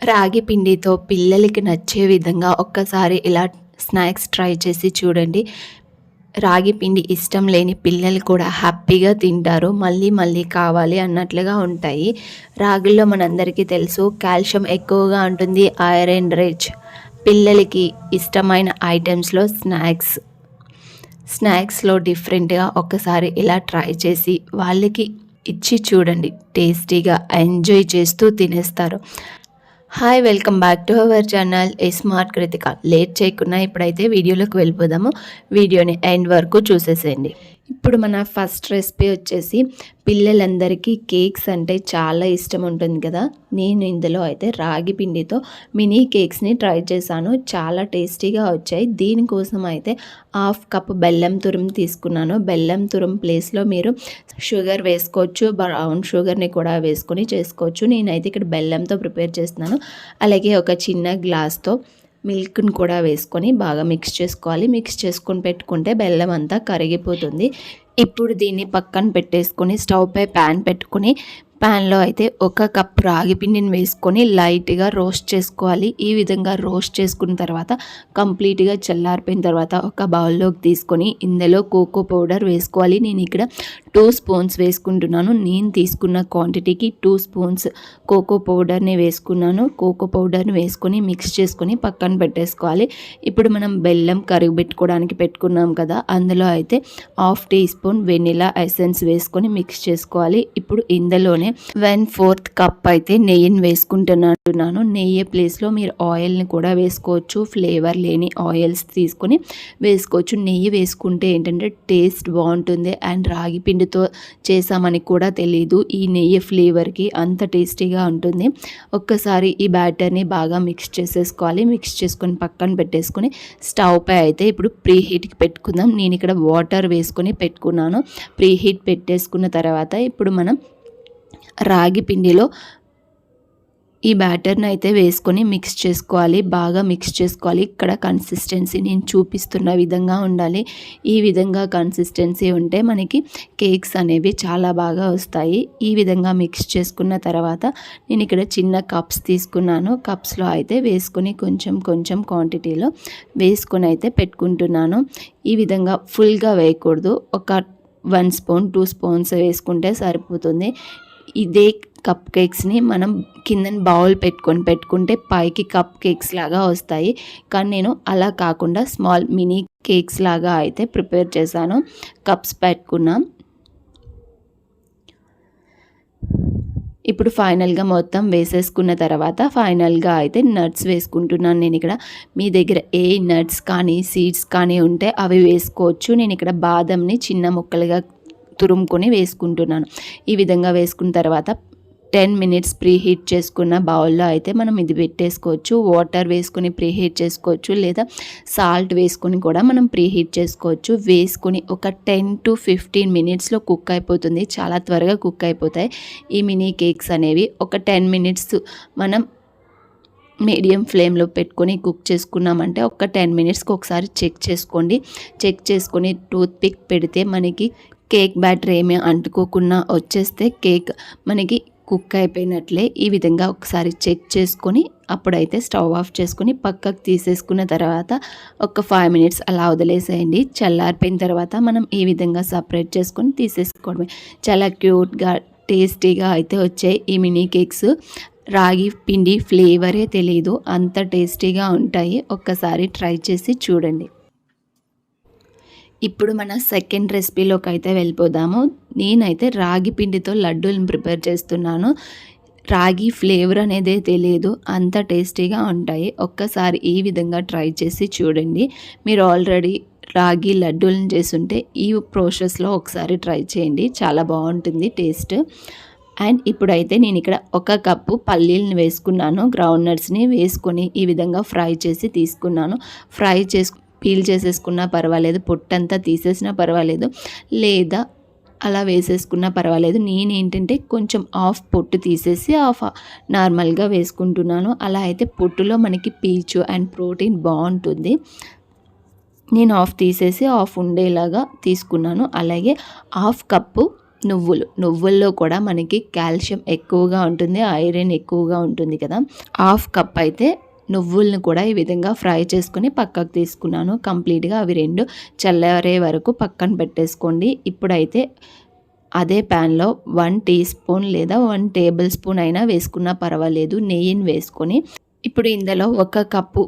రాగి పిండితో పిల్లలకి నచ్చే విధంగా ఒక్కసారి ఇలా స్నాక్స్ ట్రై చేసి చూడండి. రాగి పిండి ఇష్టం లేని పిల్లలు కూడా హ్యాపీగా తింటారు. మళ్ళీ మళ్ళీ కావాలి అన్నట్లుగా ఉంటాయి. రాగుల్లో మనందరికీ తెలుసు కాల్షియం ఎక్కువగా ఉంటుంది, ఐరన్ రిచ్. పిల్లలకి ఇష్టమైన ఐటమ్స్లో స్నాక్స్లో డిఫరెంట్గా ఒక్కసారి ఇలా ట్రై చేసి వాళ్ళకి ఇచ్చి చూడండి. టేస్టీగా ఎంజాయ్ చేస్తూ తినేస్తారు. Hi, welcome back to our channel smart Krittika. Late చేయకుండా ఇప్పుడైతే వీడియోలోకి వెళ్ళిపోదాము. వీడియోని ఎండ్ వరకు చూసేసేయండి. ఇప్పుడు మన ఫస్ట్ రెసిపీ వచ్చేసి పిల్లలందరికీ కేక్స్ అంటే చాలా ఇష్టం ఉంటుంది కదా. నేను ఇందులో అయితే రాగి పిండితో మినీ కేక్స్ని ట్రై చేశాను. చాలా టేస్టీగా వచ్చాయి. దీనికోసం అయితే 1/2 కప్ బెల్లం తురుము తీసుకున్నాను. బెల్లం తురుము ప్లేస్లో మీరు షుగర్ వేసుకోవచ్చు, బ్రౌన్ షుగర్ని కూడా వేసుకొని చేసుకోవచ్చు. నేనైతే ఇక్కడ బెల్లంతో ప్రిపేర్ చేస్తున్నాను. అలాగే ఒక చిన్న గ్లాస్తో మిల్క్ని కూడా వేసుకొని బాగా మిక్స్ చేసుకోవాలి. మిక్స్ చేసుకొని పెట్టుకుంటే బెల్లం అంతా కరిగిపోతుంది. ఇప్పుడు దీన్ని పక్కన పెట్టేసుకొని స్టవ్ పై ప్యాన్ పెట్టుకొని ప్యాన్లో అయితే 1 కప్ రాగి పిండిని వేసుకొని లైట్గా రోస్ట్ చేసుకోవాలి. ఈ విధంగా రోస్ట్ చేసుకున్న తర్వాత కంప్లీట్గా చల్లారిపోయిన తర్వాత ఒక బౌల్లోకి తీసుకొని ఇందులో కోకో పౌడర్ వేసుకోవాలి. నేను ఇక్కడ 2 స్పూన్స్ వేసుకుంటున్నాను. నేను తీసుకున్న క్వాంటిటీకి 2 స్పూన్స్ కోకో పౌడర్ని వేసుకున్నాను. కోకో పౌడర్ని వేసుకొని మిక్స్ చేసుకొని పక్కన పెట్టేసుకోవాలి. ఇప్పుడు మనం బెల్లం కరిగిపెట్టుకోవడానికి పెట్టుకున్నాం కదా, అందులో అయితే 1/2 టీ స్పూన్ వెనిలా ఎసెన్స్ వేసుకొని మిక్స్ చేసుకోవాలి. ఇప్పుడు ఇందులోనే 1/4 కప్ అయితే నెయ్యిని వేసుకుంటున్నాను. నెయ్యి ప్లేస్లో మీరు ఆయిల్ని కూడా వేసుకోవచ్చు. ఫ్లేవర్ లేని ఆయిల్స్ తీసుకొని వేసుకోవచ్చు. నెయ్యి వేసుకుంటే ఏంటంటే టేస్ట్ బాగుంటుంది. అండ్ రాగి పిండితో చేసామని కూడా తెలీదు. ఈ నెయ్యి ఫ్లేవర్కి అంత టేస్టీగా ఉంటుంది. ఒక్కసారి ఈ బ్యాటర్ని బాగా మిక్స్ చేసేసుకోవాలి. మిక్స్ చేసుకొని పక్కన పెట్టేసుకొని స్టవ్ పై అయితే ఇప్పుడు ప్రీ హీట్కి పెట్టుకుందాం. నేను ఇక్కడ వాటర్ వేసుకొని పెట్టుకున్నాను. ప్రీ హీట్ పెట్టేసుకున్న తర్వాత ఇప్పుడు మనం రాగి పిండిలో ఈ బ్యాటర్ని అయితే వేసుకొని మిక్స్ చేసుకోవాలి. బాగా మిక్స్ చేసుకోవాలి. ఇక్కడ కన్సిస్టెన్సీ నేను చూపిస్తున్న విధంగా ఉండాలి. ఈ విధంగా కన్సిస్టెన్సీ ఉంటే మనకి కేక్స్ అనేవి చాలా బాగా వస్తాయి. ఈ విధంగా మిక్స్ చేసుకున్న తర్వాత నేను ఇక్కడ చిన్న కప్స్ తీసుకున్నాను. కప్స్లో అయితే వేసుకొని కొంచెం కొంచెం క్వాంటిటీలో వేసుకొని అయితే పెట్టుకుంటున్నాను. ఈ విధంగా ఫుల్గా వేయకూడదు. ఒక 1 స్పూన్ 2 స్పూన్స్ వేసుకుంటే సరిపోతుంది. ఇదే కప్ కేక్స్ని మనం కిందని బౌల్ పెట్టుకుంటే పైకి కప్ కేక్స్ లాగా వస్తాయి. కానీ నేను అలా కాకుండా స్మాల్ మినీ కేక్స్ లాగా అయితే ప్రిపేర్ చేశాను. కప్స్ పెట్టుకున్నాం. ఇప్పుడు ఫైనల్గా మొత్తం వేసేసుకున్న తర్వాత ఫైనల్గా అయితే నట్స్ వేసుకుంటున్నాను. నేను ఇక్కడ మీ దగ్గర ఏ నట్స్ కానీ సీడ్స్ కానీ ఉంటే అవి వేసుకోవచ్చు. నేను ఇక్కడ బాదంని చిన్న ముక్కలుగా తురుముకొని వేసుకుంటున్నాను. ఈ విధంగా వేసుకున్న తర్వాత 10 మినిట్స్ ప్రీ హీట్ చేసుకున్న బౌల్లో అయితే మనం ఇది పెట్టేసుకోవచ్చు. వాటర్ వేసుకొని ప్రీ హీట్ చేసుకోవచ్చు, లేదా సాల్ట్ వేసుకొని కూడా మనం ప్రీ హీట్ చేసుకోవచ్చు. వేసుకొని ఒక 10 to 15 మినిట్స్లో కుక్ అయిపోతుంది. చాలా త్వరగా కుక్ అయిపోతాయి ఈ మినీ కేక్స్ అనేవి. ఒక 10 మినిట్స్ మనం మీడియం ఫ్లేమ్లో పెట్టుకొని కుక్ చేసుకున్నామంటే ఒక 10 మినిట్స్కి ఒకసారి చెక్ చేసుకోండి. చెక్ చేసుకొని టూత్ పిక్ పెడితే మనకి కేక్ బ్యాటర్ ఏమీ అంటుకోకుండా వచ్చేస్తే కేక్ మనకి కుక్ అయిపోయినట్లే. ఈ విధంగా ఒకసారి చెక్ చేసుకొని అప్పుడైతే స్టవ్ ఆఫ్ చేసుకొని పక్కకు తీసేసుకున్న తర్వాత ఒక 5 మినిట్స్ అలా వదిలేసేయండి. చల్లారిపోయిన తర్వాత మనం ఈ విధంగా సపరేట్ చేసుకొని తీసేసుకోవడమే. చాలా క్యూట్గా టేస్టీగా అయితే వచ్చాయి ఈ మినీ కేక్స్. రాగి పిండి ఫ్లేవరే తెలియదు, అంత టేస్టీగా ఉంటాయి. ఒక్కసారి ట్రై చేసి చూడండి. ఇప్పుడు మన సెకండ్ రెసిపీలోకి అయితే వెళ్ళిపోదాము. నేనైతే రాగి పిండితో లడ్డూలను ప్రిపేర్ చేస్తున్నాను. రాగి ఫ్లేవర్ అనేదే తెలియదు, అంత టేస్టీగా ఉంటాయి. ఒక్కసారి ఈ విధంగా ట్రై చేసి చూడండి. మీరు ఆల్రెడీ రాగి లడ్డూలను చేస్తుంటే ఈ ప్రాసెస్లో ఒకసారి ట్రై చేయండి. చాలా బాగుంటుంది టేస్ట్. అండ్ ఇప్పుడైతే నేను ఇక్కడ 1 కప్పు పల్లీలను వేసుకున్నాను. గ్రౌండ్ నట్స్ని వేసుకొని ఈ విధంగా ఫ్రై చేసి తీసుకున్నాను. పీల్ చేసేసుకున్నా పర్వాలేదు, పొట్టంతా తీసేసినా పర్వాలేదు, లేదా అలా వేసేసుకున్నా పర్వాలేదు. నేనేంటంటే కొంచెం హాఫ్ పొట్టు తీసేసి హాఫ్ నార్మల్గా వేసుకుంటున్నాను. అలా అయితే పొట్టులో మనకి పీచు అండ్ ప్రోటీన్ బాగుంటుంది. నేను హాఫ్ తీసేసి హాఫ్ ఉండేలాగా తీసుకున్నాను. అలాగే 1/2 కప్పు నువ్వుల్లో కూడా మనకి కాల్షియం ఎక్కువగా ఉంటుంది, ఐరన్ ఎక్కువగా ఉంటుంది కదా. 1/2 కప్ అయితే నువ్వులను కూడా ఈ విధంగా ఫ్రై చేసుకొని పక్కకు తీసుకున్నాను. కంప్లీట్గా అవి 2 చల్లారే వరకు పక్కన పెట్టేసుకోండి. ఇప్పుడైతే అదే ప్యాన్లో 1 టీ స్పూన్ లేదా 1 టేబుల్ స్పూన్ అయినా వేసుకున్నా పర్వాలేదు నెయ్యిని వేసుకొని, ఇప్పుడు ఇందులో 1 కప్పు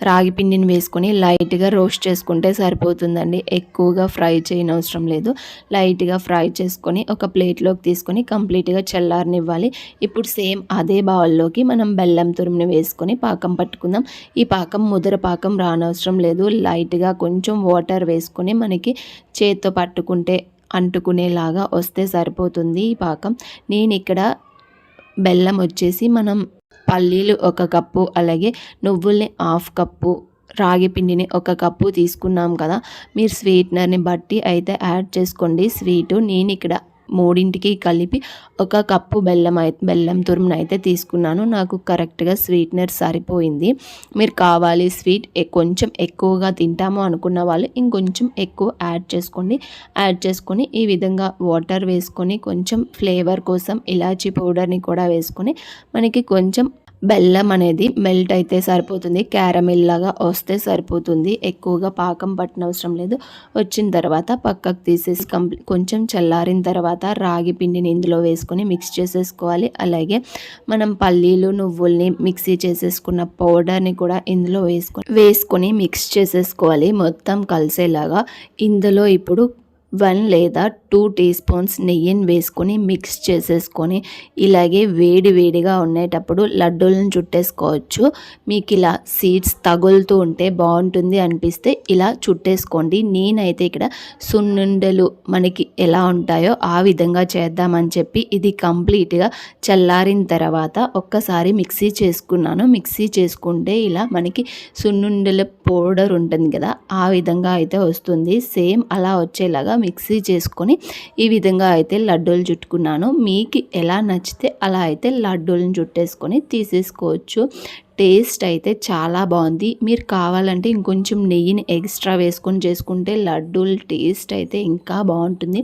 రాగి పిండిని వేసుకొని లైట్గా రోస్ట్ చేసుకుంటే సరిపోతుందండి. ఎక్కువగా ఫ్రై చేయనవసరం లేదు. లైట్గా ఫ్రై చేసుకొని ఒక ప్లేట్లోకి తీసుకొని కంప్లీట్గా చల్లారనివ్వాలి. ఇప్పుడు సేమ్ అదే బౌల్లోకి మనం బెల్లం తురుముని వేసుకొని పాకం పట్టుకుందాం. ఈ పాకం ముదర పాకం రానవసరం లేదు. లైట్గా కొంచెం వాటర్ వేసుకొని మనకి చేత్తో పట్టుకుంటే అంటుకునేలాగా వస్తే సరిపోతుంది ఈ పాకం. నేను ఇక్కడ బెల్లం వచ్చేసి మనం పల్లీలు 1 కప్పు, అలాగే నువ్వుల్ని 1/2 కప్పు, రాగి పిండిని 1 కప్పు తీసుకున్నాం కదా. మీరు స్వీట్నర్ని బట్టి అయితే యాడ్ చేసుకోండి స్వీటు. నేను ఇక్కడ మూడింటికి కలిపి 1 కప్పు బెల్లం తురుమును అయితే తీసుకున్నాను. నాకు కరెక్ట్గా స్వీట్నర్ సరిపోయింది. మీరు కావాలి స్వీట్ కొంచెం ఎక్కువగా తింటాము అనుకున్న వాళ్ళు ఇంకొంచెం ఎక్కువ యాడ్ చేసుకోండి. యాడ్ చేసుకొని ఈ విధంగా వాటర్ వేసుకొని కొంచెం ఫ్లేవర్ కోసం ఇలాచీ పౌడర్ని కూడా వేసుకొని మనకి కొంచెం బెల్లం అనేది మెల్ట్ అయితే సరిపోతుంది. క్యారమిల్ లాగా వస్తే సరిపోతుంది. ఎక్కువగా పాకం పట్టనవసరం లేదు. వచ్చిన తర్వాత పక్కకు తీసేసి కొంచెం చల్లారిన తర్వాత రాగి పిండిని ఇందులో వేసుకొని మిక్స్ చేసేసుకోవాలి. అలాగే మనం పల్లీలు నువ్వుల్ని మిక్సీ చేసేసుకున్న పౌడర్ని కూడా ఇందులో వేసుకొని మిక్స్ చేసేసుకోవాలి మొత్తం కలిసేలాగా. ఇందులో ఇప్పుడు 1 లేదా 2 టీ స్పూన్స్ నెయ్యిని వేసుకొని మిక్స్ చేసేసుకొని ఇలాగే వేడిగా ఉండేటప్పుడు లడ్డూలను చుట్టేసుకోవచ్చు. మీకు ఇలా సీడ్స్ తగులుతూ ఉంటే బాగుంటుంది అనిపిస్తే ఇలా చుట్టేసుకోండి. నేనైతే ఇక్కడ సున్నుండలు మనకి ఎలా ఉంటాయో ఆ విధంగా చేద్దామని చెప్పి ఇది కంప్లీట్గా చల్లారిన తర్వాత ఒక్కసారి మిక్సీ చేసుకున్నాను. మిక్సీ చేసుకుంటే ఇలా మనకి సున్నుండల పౌడర్ ఉంటుంది కదా, ఆ విధంగా అయితే వస్తుంది. సేమ్ అలా వచ్చేలాగా మిక్సీ చేసుకొని ఈ విధంగా అయితే లడ్డూలు చుట్టుకున్నాను. మీకు ఎలా నచ్చితే అలా అయితే లడ్డూలను చుట్టేసుకొని తీసేసుకోవచ్చు. టేస్ట్ అయితే చాలా బాగుంది. మీరు కావాలంటే ఇంకొంచెం నెయ్యిని ఎక్స్ట్రా వేసుకొని చేసుకుంటే లడ్డూల టేస్ట్ అయితే ఇంకా బాగుంటుంది.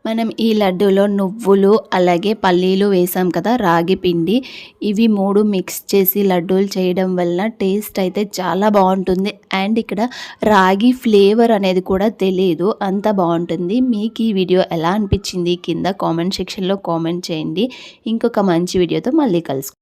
మనం ఈ లడ్డూలో నువ్వులు అలాగే పల్లీలు వేసాం కదా, రాగి పిండి, ఇవి 3 మిక్స్ చేసి లడ్డూలు చేయడం వల్ల టేస్ట్ అయితే చాలా బాగుంటుంది. అండ్ ఇక్కడ రాగి ఫ్లేవర్ అనేది కూడా తెలియదు, అంత బాగుంటుంది. మీకు ఈ వీడియో ఎలా అనిపించింది కింద కామెంట్ సెక్షన్లో కామెంట్ చేయండి. ఇంకొక మంచి వీడియోతో మళ్ళీ కలుసుకుందాం.